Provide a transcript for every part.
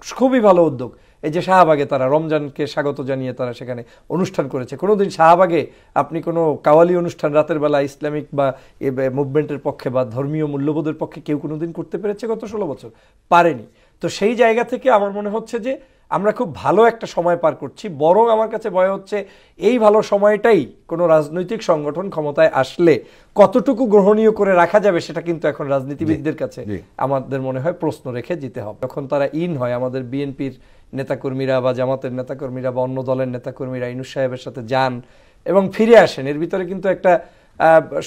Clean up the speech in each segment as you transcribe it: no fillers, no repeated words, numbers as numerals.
খুবই ভালো উদ্যোগ। এই যে শাহবাগে তারা রমজানকে স্বাগত জানিয়ে তারা সেখানে অনুষ্ঠান করেছে। কোনোদিন শাহবাগে আপনি কোনো কাওয়ালি অনুষ্ঠান রাতের বেলা ইসলামিক বা মুভমেন্টের পক্ষে বা ধর্মীয় মূল্যবোধের পক্ষে কেউ কোনোদিন করতে পেরেছে গত 16 বছর? পারেনি। তো সেই জায়গা থেকে আমার মনে হচ্ছে যে আমরা খুব ভালো একটা সময় পার করছি। বরং আমার কাছে ভয় হচ্ছে এই ভালো সময়টাই কোনো রাজনৈতিক সংগঠন ক্ষমতায় আসলে কতটুকু গ্রহণীয় করে রাখা যাবে সেটা কিন্তু এখন রাজনীতিবিদদের কাছে আমাদের মনে হয় প্রশ্ন রেখে যেতে হবে। যখন তারা হয় আমাদের বিএনপির নেতাকর্মীরা বা জামাতের নেতাকর্মীরা বা অন্য দলের নেতাকর্মীরা ইউনূস সাহেবের সাথে যান এবং ফিরে আসেন, এর ভিতরে কিন্তু একটা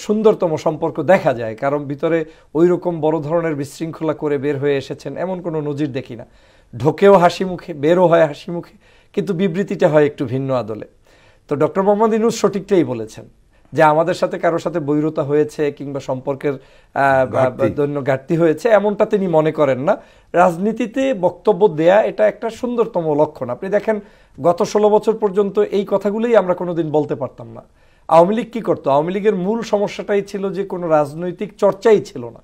সুন্দরতম সম্পর্ক দেখা যায়। কারণ ভিতরে ওই রকম বড় ধরনের বিশৃঙ্খলা করে বের হয়ে এসেছেন এমন কোনো নজির দেখি না। ঢোকেও হাসি মুখে, বেরও হয় হাসি মুখে, কিন্তু বিবৃতিটা হয় একটু ভিন্ন আদলে। তো ডক্টর মোহাম্মদ ইউনূস সঠিকটাই বলেছেন যে আমাদের সাথে কারোর সাথে বৈরতা হয়েছে কিংবা সম্পর্কের ঘাটতি হয়েছে এমনটা তিনি মনে করেন না। রাজনীতিতে বক্তব্য দেয়া এটা একটা সুন্দরতম লক্ষণ। আপনি দেখেন গত 16 বছর পর্যন্ত এই কথাগুলোই আমরা কোনোদিন বলতে পারতাম না। আওয়ামী লীগ কি করতো? আওয়ামী লীগের মূল সমস্যাটাই ছিল যে কোনো রাজনৈতিক চর্চাই ছিল না।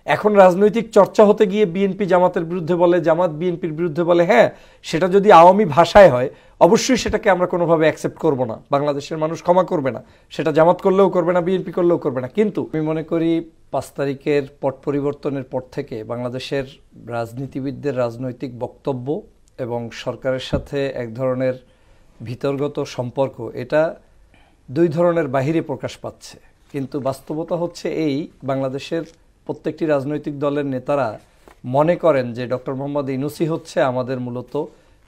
এখন রাজনৈতিক চর্চা হতে গিয়ে বিএনপি জামাতের বিরুদ্ধে বলে, জামাত বিএনপির বিরুদ্ধে বলে। হ্যাঁ, সেটা যদি আওয়ামী ভাষায় হয় অবশ্যই সেটাকে আমরা কোনোভাবে অ্যাকসেপ্ট করব না, বাংলাদেশের মানুষ ক্ষমা করবে না, সেটা জামাত করলেও করবে না, বিএনপি করলেও করবে না। কিন্তু আমি মনে করি 5 তারিখের পট পরিবর্তনের পর থেকে বাংলাদেশের রাজনীতিবিদদের রাজনৈতিক বক্তব্য এবং সরকারের সাথে এক ধরনের ভিতরগত সম্পর্ক, এটা 2 ধরনের বাহিরে প্রকাশ পাচ্ছে। কিন্তু বাস্তবতা হচ্ছে এই, বাংলাদেশের প্রত্যেকটি রাজনৈতিক দলের নেতারা মনে করেন যে ডক্টর মোহাম্মদ ইউনূসই হচ্ছে আমাদের মূলত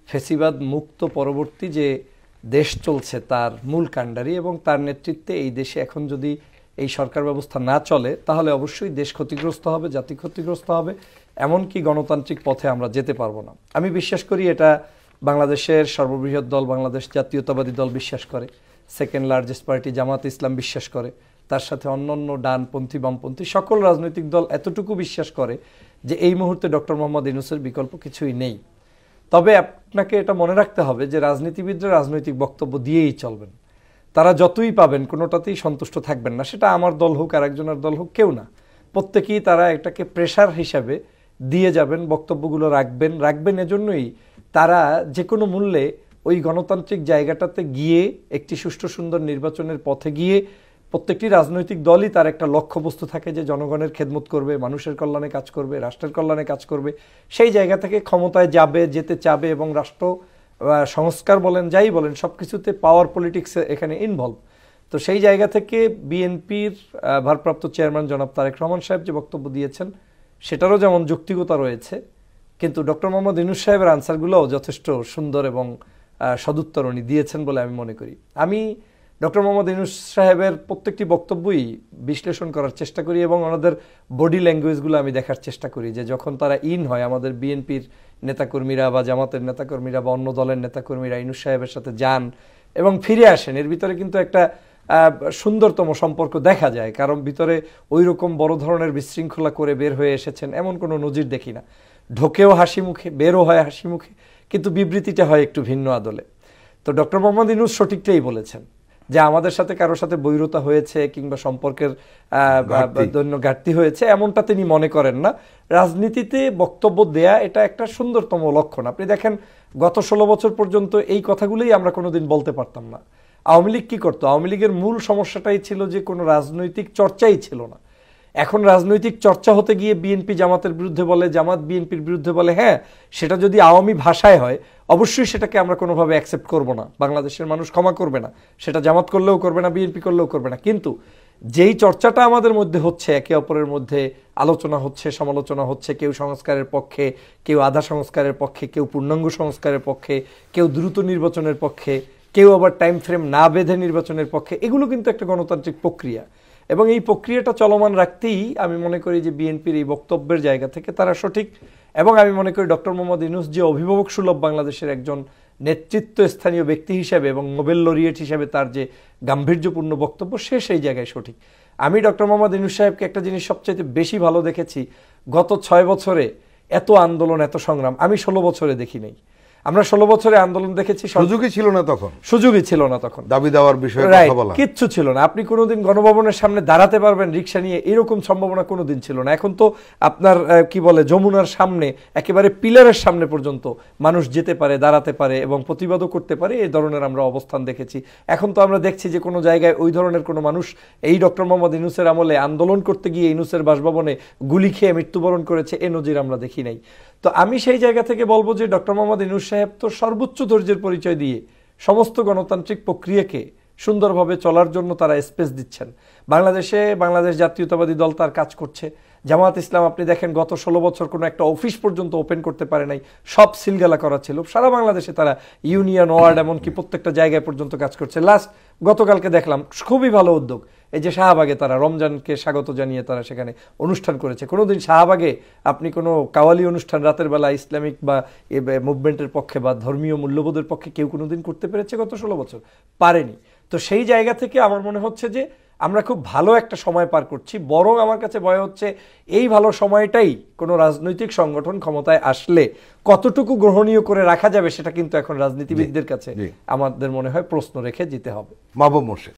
ফেসিবাদ মুক্ত পরবর্তী যে দেশ চলছে তার মূল কাণ্ডারি, এবং তার নেতৃত্বে এই দেশে এখন যদি এই সরকার ব্যবস্থা না চলে তাহলে অবশ্যই দেশ ক্ষতিগ্রস্ত হবে, জাতি ক্ষতিগ্রস্ত হবে, এমনকি গণতান্ত্রিক পথে আমরা যেতে পারবো না। আমি বিশ্বাস করি এটা বাংলাদেশের সর্ববৃহৎ দল বাংলাদেশ জাতীয়তাবাদী দল বিশ্বাস করে, সেকেন্ড লার্জেস্ট পার্টি জামাত ইসলাম বিশ্বাস করে, তার সাথে অন্যান্য ডানপন্থী বামপন্থী সকল রাজনৈতিক দল এতটুকু বিশ্বাস করে যে এই মুহূর্তে ডক্টর মোহাম্মদ ইউনূসের বিকল্প কিছুই নেই। তবে আপনাকে এটা মনে রাখতে হবে যে রাজনীতিবিদরা রাজনৈতিক বক্তব্য দিয়েই চলবেন। তারা যতই পাবেন কোনোটাতেই সন্তুষ্ট থাকবেন না, সেটা আমার দল হোক আর একজনের দল হোক, কেউ না, প্রত্যেকেই তারা এটাকে প্রেশার হিসাবে দিয়ে যাবেন, বক্তব্যগুলো রাখবেন। এজন্যই তারা যে কোনো মূল্যে ওই গণতান্ত্রিক জায়গাটাতে গিয়ে একটি সুষ্ঠু সুন্দর নির্বাচনের পথে গিয়ে প্রত্যেকটি রাজনৈতিক দলই তার একটা লক্ষ্যবস্তু থাকে যে জনগণের খেদমত করবে, মানুষের কল্যাণে কাজ করবে, রাষ্ট্রের কল্যাণে কাজ করবে। সেই জায়গা থেকে ক্ষমতায় যেতে চাবে এবং রাষ্ট্র সংস্কার বলেন যাই বলেন সব কিছুতে পাওয়ার পলিটিক্স এখানে ইনভলভ। তো সেই জায়গা থেকে বিএনপির ভারপ্রাপ্ত চেয়ারম্যান জনাব তারেক রহমান সাহেব যে বক্তব্য দিয়েছেন সেটারও যেমন যৌক্তিকতা রয়েছে, কিন্তু ডক্টর মোহাম্মদ ইউনূস সাহেবের আনসারগুলোও যথেষ্ট সুন্দর এবং সদুত্তর উনি দিয়েছেন বলে আমি মনে করি। আমি ডক্টর মোহাম্মদ ইউনূস সাহেবের প্রত্যেকটি বক্তব্যই বিশ্লেষণ করার চেষ্টা করি এবং ওনাদের বডি ল্যাঙ্গুয়েজগুলো আমি দেখার চেষ্টা করি যে যখন তারা হয় আমাদের বিএনপির নেতাকর্মীরা বা জামাতের নেতাকর্মীরা বা অন্য দলের নেতাকর্মীরা ইউনূস সাহেবের সাথে যান এবং ফিরে আসেন, এর ভিতরে কিন্তু একটা সুন্দরতম সম্পর্ক দেখা যায়। কারণ ভিতরে ওই রকম বড় ধরনের বিশৃঙ্খলা করে বের হয়ে এসেছেন এমন কোনো নজির দেখি না। ঢোকেও হাসি মুখে, বেরও হয় হাসি মুখে, কিন্তু বিবৃতিটা হয় একটু ভিন্ন আদলে। তো ডক্টর মোহাম্মদ ইউনূস সঠিকটাই বলেছেন যে আমাদের সাথে কারোর সাথে বৈরতা হয়েছে কিংবা সম্পর্কের ঘাটতি হয়েছে এমনটা তিনি মনে করেন না। রাজনীতিতে বক্তব্য দেয়া এটা একটা সুন্দরতম লক্ষণ। আপনি দেখেন গত 16 বছর পর্যন্ত এই কথাগুলোই আমরা কোনোদিন বলতে পারতাম না। আওয়ামী লীগ কি করতো? আওয়ামী লীগের মূল সমস্যাটাই ছিল যে কোনো রাজনৈতিক চর্চাই ছিল না। এখন রাজনৈতিক চর্চা হতে গিয়ে বিএনপি জামাতের বিরুদ্ধে বলে, জামাত বিএনপির বিরুদ্ধে বলে। হ্যাঁ, সেটা যদি আওয়ামী ভাষায় হয় অবশ্যই সেটাকে আমরা কোনোভাবে অ্যাকসেপ্ট করব না, বাংলাদেশের মানুষ ক্ষমা করবে না, সেটা জামাত করলেও করবে না, বিএনপি করলেও করবে না। কিন্তু যেই চর্চাটা আমাদের মধ্যে হচ্ছে, একে অপরের মধ্যে আলোচনা হচ্ছে, সমালোচনা হচ্ছে, কেউ সংস্কারের পক্ষে, কেউ আধা সংস্কারের পক্ষে, কেউ পূর্ণাঙ্গ সংস্কারের পক্ষে, কেউ দ্রুত নির্বাচনের পক্ষে, কেউ আবার টাইম ফ্রেম না বেঁধে নির্বাচনের পক্ষে, এগুলো কিন্তু একটা গণতান্ত্রিক প্রক্রিয়া এবং এই প্রক্রিয়াটা চলমান রাখতেই আমি মনে করি যে বিএনপির এই বক্তব্যের জায়গা থেকে তারা সঠিক। এবং আমি মনে করি ডক্টর মোহাম্মদ ইউনূস যে অভিভাবক সুলভ বাংলাদেশের একজন নেতৃত্ব স্থানীয় ব্যক্তি হিসেবে এবং নোবেল লরিয়েট হিসেবে তার যে গাম্ভীর্যপূর্ণ বক্তব্য সেই জায়গায় সঠিক। আমি ডক্টর মোহাম্মদ ইউনূস সাহেবকে একটা জিনিস সবচেয়ে বেশি ভালো দেখেছি, গত 6 বছরে এত আন্দোলন, এত সংগ্রাম আমি 16 বছরে দেখি নাই। আমরা 16 বছরে আন্দোলন দেখেছি, সুযোগই ছিল না তখন, সুযোগই ছিল না তখন দাবি দেওয়ার বিষয়ে Right, কথা বলা, কিচ্ছু ছিল না। আপনি কোনোদিন গণভবনের সামনে দাঁড়াতে পারবেন রিক্সা নিয়ে, এরকম সম্ভাবনা কোনোদিন ছিল না। এখন তো আপনার কি বলে যমুনার সামনে একেবারে পিলারের সামনে পর্যন্ত মানুষ যেতে পারে, দাঁড়াতে পারে এবং প্রতিবাদও করতে পারে, এই ধরনের আমরা অবস্থান দেখেছি। এখন তো আমরা দেখছি যে কোনো জায়গায় ওই ধরনের কোনো মানুষ এই ডক্টর মোহাম্মদ ইউনূসের আমলে আন্দোলন করতে গিয়ে ইউনূসের বাসভবনে গুলি খেয়ে মৃত্যুবরণ করেছে, এ নজির আমরা দেখি নাই। তো আমি সেই জায়গা থেকে বলবো যে ডক্টর মোহাম্মদ ইউনূস সাহেব তো সর্বোচ্চ ধৈর্যের পরিচয় দিয়ে সমস্ত গণতান্ত্রিক প্রক্রিয়াকে সুন্দরভাবে চলার জন্য তারা স্পেস দিচ্ছেন। বাংলাদেশে বাংলাদেশ জাতীয়তাবাদী দল তার কাজ করছে। জামাত ইসলাম আপনি দেখেন গত 16 বছর কোনো একটা অফিস পর্যন্ত ওপেন করতে পারে নাই, সব সিলগালা করা ছিল। সারা বাংলাদেশে তারা ইউনিয়ন, ওয়ার্ড, এমনকি প্রত্যেকটা জায়গায় পর্যন্ত কাজ করছে। লাস্ট গতকালকে দেখলাম খুবই ভালো উদ্যোগ, এই যে শাহবাগে তারা রমজানকে স্বাগত জানিয়ে তারা সেখানে অনুষ্ঠান করেছে। কোনোদিন শাহবাগে আপনি কোনো কাওয়ালি অনুষ্ঠান রাতের বেলা ইসলামিক বা মুভমেন্টের পক্ষে বা ধর্মীয় মূল্যবোধের পক্ষে কেউ কোনোদিন করতে পেরেছে? গত 16 বছর পারেনি। তো সেই জায়গা থেকে আমার মনে হচ্ছে যে আমরা খুব ভালো একটা সময় পার করছি। বরং আমার কাছে ভয় হচ্ছে এই ভালো সময়টাই কোনো রাজনৈতিক সংগঠন ক্ষমতায় আসলে কতটুকু গ্রহণীয় করে রাখা যাবে, সেটা কিন্তু এখন রাজনীতিবিদদের কাছে আমাদের মনে হয় প্রশ্ন রেখে যেতে হবে। মাহবুব মোর্শেদ।